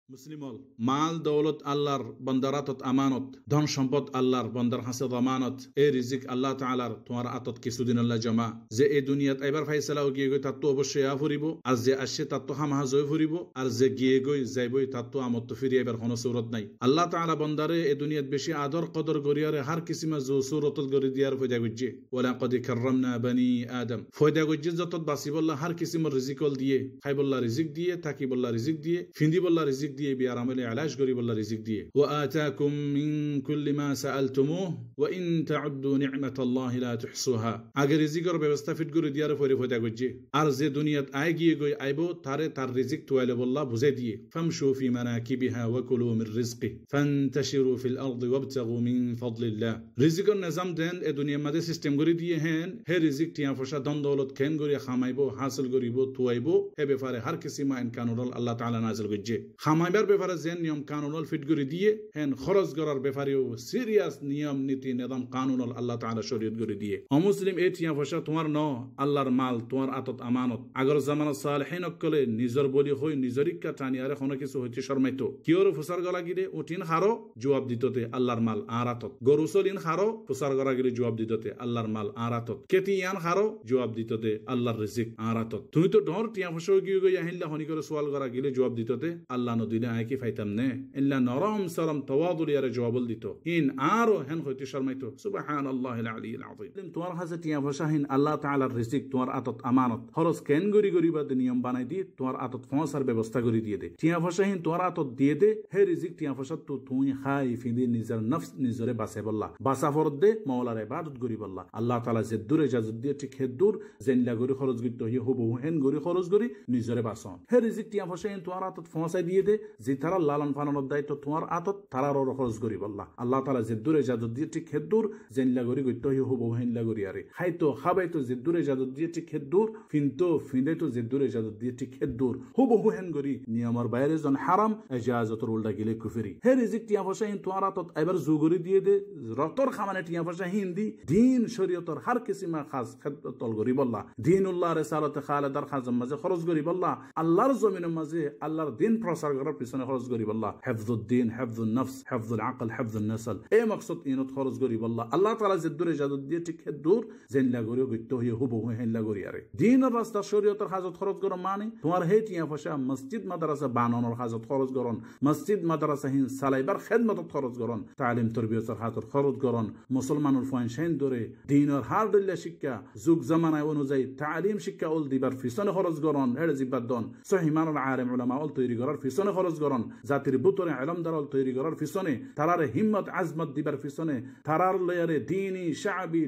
মুসলিম হল মাল দৌলত আল্লাহর বন্দারাতত আমানত ধন সম্পদ আল্লাহর বন্দার হাসে আমানত এই রিজিক আল্লাহ তাআলার তোমার আতত কিছুদিন আল্লাহ জমা যে এই দুনিয়াত এবার ফাইসালা গিয়ে গই তাত তো অবশ্যই ফুরিব আর যে আসছে তাত তো হামাহা জয় ফুরিব আর যে গিয়ে গই যাইবই তাত তো আমত ফিরিয়ে এবার কোনো সুরত নাই আল্লাহ তাআলা বন্দারে এই দুনিয়াত বেশি আদর কদর করিয়ারে হার কিসিমা জো সুরতত গরি দিয়ার ফয়দা গজ্জে ওয়ালা কদ কাররামনা বানি আদম ফয়দা গজ্জে যত বাসিবল্লাহ হার কিসিমর রিজিকল দিয়ে খাইবল্লাহ রিজিক দিয়ে তাকিবল্লাহ রিজিক দিয়ে ফিন্দিবল্লাহ রিজিক দিয়ে বিয়ার আমলে আলাশ গরিবল্লাহ রিজিক দিয়ে ওয়া আতাকুম মিন কুল্লি মা সাআলতুমুহ ওয়া ইন তাউদ্দু নি'মাতাল্লাহি লা তুহসুহা আগে রিজিকের ব্যবস্থা ফিট করে দিয়ার পরে ফয়দা গজ্জে আর যে দুনিয়াত আই গিয়ে গই আইবো তারে তার রিজিক তোয়ালে বল্লাহ বুঝাই দিয়ে ফামশু ফি মানাকিবিহা ওয়া কুলু মির রিজকি ফান্তাশিরু ফিল আরদি ওয়াবতাগু মিন ফাদলিল্লাহ রিজিকের নিজাম দেন এই দুনিয়ার মধ্যে সিস্টেম করে দিয়ে হেন হে রিজিক টিয়া ফসা দন দৌলত খেন গরি খামাইবো হাসিল করিব তুয়াইবো হে ব্যাপারে হার কিসিমা ইন কানুন আল্লাহ তাআলা নাযিল গজ্জে খামাইবার ব্যাপারে যে নিয়ম কানুন ফিট করে দিয়ে হেন খরচ করার ব্যাপারেও সিরিয়াস নিয়ম নীতি নিয়ম কানুন আল্লাহ তাআলা শরীয়ত করে দিয়ে অমুসলিম এই টিয়া ফসা তোমার ন আল্লাহর মাল তোমার আতত আমানত আগর জামানাত সালেহিন কলে নিজর বলি হই নিজরিকা টানি আর কোনো কিছু হইতে শর্মাইতো কিওর ফুসার গলা গিরে উঠিন হারো জবাব দিততে আল্লাহর মাল আর আতত গরুসলিন হারো ফুসার গলা গিরে জবাব দিততে আল্লাহর মাল আর আতত কেতিয়ান হারো জবাব দিততে আল্লাহর রিজিক আর আতত তুমি তো ডর টিয়া ফসা গিয়ে গই আহিল্লা হনি করে সওয়াল করা গিলে জবাব দিততে আল্লাহ নদিনে আই কি ফাইতাম নে ইল্লা নরম সরম তাওয়াদুল ইয়ারে জবাবল দিত ইন আরো হেন হইতে শর্মাইতো সুবহানাল্লাহিল আলিয়্যিল আযীম তোমার হাজে টিয়া ফসা হিন আল্লাহ তাআলার রিজিক তোমার আতত আমানত খরচ কেন গরি গরি বাদ নিয়ম বানাই দি তোমার আতত ফসার ব্যবস্থা করে দিয়ে দে টিয়া ফসা হিন তোমার আতত দিয়ে দে হে রিজিক টিয়া ফসা তো তুই খাই ফিদি নিজের নফস নিজরে বাঁচে বল্লা বাঁচা ফরদ দে মাওলার ইবাদত করি বল্লা আল্লাহ তাআলা যে দূরে ইজাজত দিয়ে ঠিক হে দূর জেনলা গরি খরচ গিত হি হবু হেন গরি খরচ গরি নিজরে বাঁচন হে রিজিক টিয়া ফসা হিন তোমার আতত ফসাই দিয়ে দে যে তারা লালন পালনের দায়িত্ব তোমার আতত তারার খরচ করি বল্লা আল্লাহ তাআলা যে দূরে ইজাজত দিয়ে ঠিক হে দূর জেনলা গরি গিত হি হবু হেনলা গরি আরে খাইতো খাবাইতো যে দূরে ইজাজত দিয়ে ঠিক হে দূর ফিনতো ফিন্দাইতো যে দূরে ইজাজত দিয়ে ঠিক হে দূর হবু হেন গরি নিয়মর বাইরে জন হারাম ইজাজতর উল্টা গিলে কুফরি হে রিজিক টিয়া ফসা হিন তোমার আতত এবার জুগরি দিয়ে দে রতর খামানে টিয়া ফসা হিন দি দিন শরীয়তর হার কিসিমা খাস খেদমতল গরি বল্লা দিনুল্লাহ রিসালাতে খালেদার খাজম মাঝে খরচ গরি বল্লা আল্লাহর জমিনের মাঝে আল্লাহর দিন প্রচার করার পিছনে খরচ গরি বল্লা হিফজুদ্দিন হিফজুন নফস হিফজুল আকল হিফজুন নসল এই মকসদ ইনত খরচ গরি বল্লা আল্লাহ তাআলা যে দূরে ইজাজত দিয়ে ঠিক হে দূর জেনলা গরি গিত হই হবু হেনলা গরি আরে দিনের রাস্তা শরীয়তের হাজত খরচ গরম মানে তোমার হে টিয়া ফসা মসজিদ মাদ্রাসা বানানোর হাজত খরচ গরন মসজিদ মাদ্রাসা হিন সালাইবার খেদমত খরচ গরন তালিম তরবিয়তের হাজত খরচ গরন মুসলমানের ফাইন শাইন ধরে দিনের হার দল্লা শিক্ষা যুগ জামানায় অনুযায়ী তালিম শিক্ষা উল দিবার পিছনে খরচ গরন হেড়ে জিব্বাত দন সহিমানুল আলেম উলামা উল তৈরি করার পিছনে খরচ গরন জাতির বুতরে ইলমদার উল তৈরি করার পিছনে তারার হিম্মত আজমত দিবার পিছনে তারার লয়ারে দিনী শাবি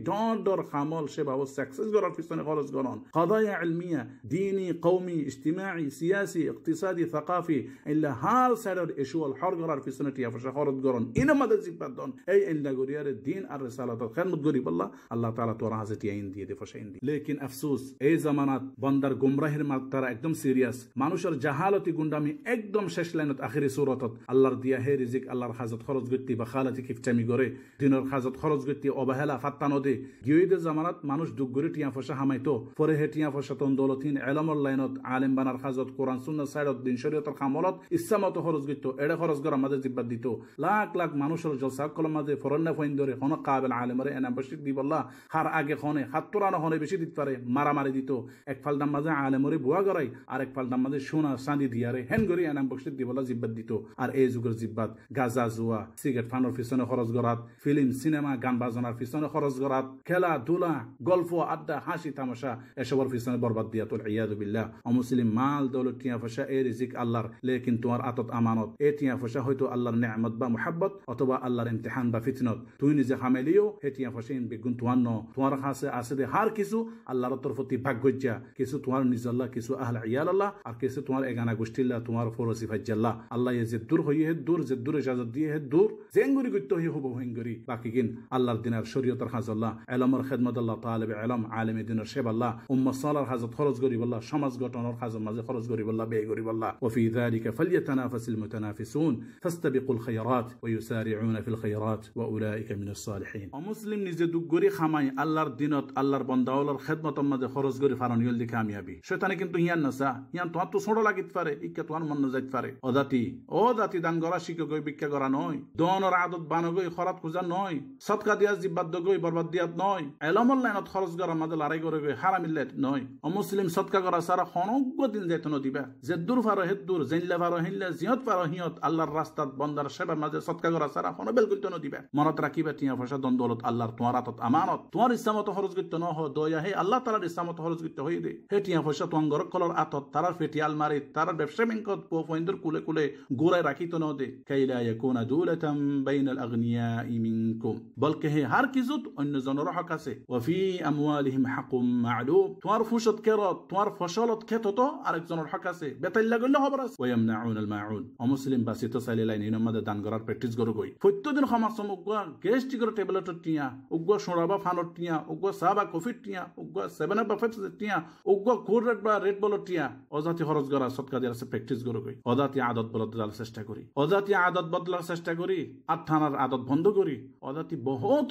ডর খামল সেবা ও সাকসেস করার পিছনে খরচ গরন قضايا علميه ديني قومي اجتماعي سياسي اقتصادي ثقافي الا هار سالر ايشو الحرغرار في سنه يا فشخرت غرون انما ذبدون اي ان غوريار الدين الرساله خدمت غري بالله الله تعالى تو راحت يين দিয়ে দে ফসাইন দি লেকিন আফসোস এই জামানাত বন্দার গুমরাহের মাত্রা একদম সিরিয়াস মানুষের জাহালতি গুন্ডামি একদম শেষ লাইনত আখিরি সূরাতত আল্লাহর দিয়া হে রিজিক আল্লাহর হাজত খরচ গতি বা খালাতি কিফটামি করে দিনের হাজত খরচ গতি অবহেলা ফাত্তানো দে গিয়েদে জামানাত মানুষ দুগরি টিয়া ফসা হামাইতো পরে হেটিয়া ফসাতন দৌলতিন এলমর লাইনত আলেম বানার হাজত কোরআন সুন্নাহ সাইরত দিন শরীয়তের খামলত ইচ্ছামত খরচ গিত এড়ে খরচ করার মাঝে জিব্বাত দিত লাখ লাখ মানুষের জলসা কলম মাঝে ফরন্না ফাইন ধরে হন কাবেল আলেমরে এনাম বশিক দি বল্লা হার আগে খনে হাত্তরানো হনে বেশি দিত পারে মারামারি দিত এক ফালদাম মাঝে আলেমরে বুয়া গরাই আর এক ফালদাম মাঝে সোনা চাঁদি দিয়ারে হেন গরি এনাম বশিক দি বল্লা জিব্বাত দিত আর এই যুগের জিব্বাত গাজা জুয়া সিগারেট ফানোর পিছনে খরচ করাত ফিল্ম সিনেমা গান বাজনার পিছনে খরচ করাত খেলা ধুলা গল্প আড্ডা হাসি তামাশা এসবের পিছনে বরবাদ দিয়া তোল ইয়াদু বিল্লাহ অমুসলিম মাল দৌলত টিয়া ফসা এই রিজিক আল্লাহর লেকিন তোমার আতত আমানত এই টিয়া ফসা হয়তো আল্লাহর নেয়ামত বা মুহাব্বত অথবা আল্লাহর ইমতিহান বা ফিতনত তুই নিজে হামেলিও হে টিয়া ফসা ইন বেগুন তোমার ন তোমার কাছে আছে দে হার কিছু আল্লাহর তরফতি ভাগ্যজ্জা কিছু তোমার নিজল্লাহ কিছু আহলে ইয়াল আল্লাহ আর কিছু তোমার এগানা গোষ্ঠীল্লাহ তোমার ফরসি ফাজ্জাল্লাহ আল্লাহ যে দূর হই হে দূর যে দূরে ইজাজত দিয়ে হে দূর জেঙ্গুরি গত্য হি হবো হেঙ্গুরি বাকি কিন আল্লাহর দিনের শরীয়তের হাজাল্লাহ ইলমের খিদমত আল্লাহ তালিব ইলম আলেমে দিনের সেবা আল্লাহ উম্মাহ সালার হাজত খরচ করি বল্লাহ সমাজ গঠনের হাজত মাঝে খরচ করি বল্লাহ ব্যয় করি বল্লাহ وفي ذلك فليتنافس المتنافسون فاستبقوا الخيرات ويسارعون في الخيرات واولئك من الصالحين মুসলিম নিজে দুগরি খামাই আল্লাহর দিনত আল্লাহর বান্দাওয়ালার খিদমতের মাঝে খরচ করি ফারানিয়ল দি কামিয়াবি শয়তানে কিন্তু হিয়ান নাসা হিয়ান তো ছোট লাগিত পারে ইকা তো মন না যাইত পারে পারে ও জাতি দান করা শিখে গই ভিক্ষা করা নয় দনের আদত বানো গই খরাত খোঁজা নয় সৎকা দিয়া জিব্বাদ গই বরবাদ দিয়াত নয় এলমল লাইনত খরচ করার মাঝে লড়াই করে গই হারামিল্লাত নয় অমুসলিম সৎকা করা সারা খনজ্ঞ দিন যেতন দিবা যে দূর ফারো হে দূর জেনলে ফারো হিনলে জিহত ফারো হিয়ত আল্লাহর রাস্তাত বন্দার সেবার মাঝে সৎকা করা সারা খনবেল করতে দিবা মনত রাখিবা টিয়া ফসা দ্বন্দ্বলত আল্লাহর তোমার আতত আমানত তোমার ইসলামত খরচ করতে ন হ দয়া হে আল্লাহ তালার ইসলামত খরচ করতে হয়ে দে হে টিয়া ফসা তোমার গরক কলর আতত তারার ফেটি আলমারি তারার ব্যবসা ব্যাংকত পোফইন্দর কুলে কুলে গোড়ায় রাখিত ন দে কাইলা ইয়াকুনা দুলাতাম বাইনাল আগনিয়াই মিনকুম বলকে হে হার কিজুত অন্য জনের হক আছে ওয়া ফি আমওয়ালিহিম হাকুম মা'লুম তোমার ফুসত কেরত তোমার ফসলত খেতত আরেকজনের হক আছে বেতাইল্লা গল্লে খবর আছে ওয়া ইয়ামনাউনাল মাউন অমুসলিম বাসিত চাইলে লাইন ইনমাদে দান করার প্র্যাকটিস করো গই প্রত্যেকদিন সমাজম উগুয়া গ্যাস্ট্রিকের ট্যাবলেট টিয়া উগুয়া সোড়াবা ফানট টিয়া উগুয়া সাবা কফি টিয়া উগুয়া 7 আপ ফেপস টিয়া উগুয়া কোর রেড বা রেড বল টিয়া অজাতি খরচ করা সৎকা দেয়ার প্র্যাকটিস করো গই অজাতি আদত বদলার চেষ্টা করি অজাতি আদত বদলার চেষ্টা করি আর থানার আদত বন্ধ করি অজাতি বহুত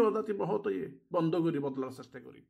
অজাতি বহুত বন্ধ করি বদলার চেষ্টা করি।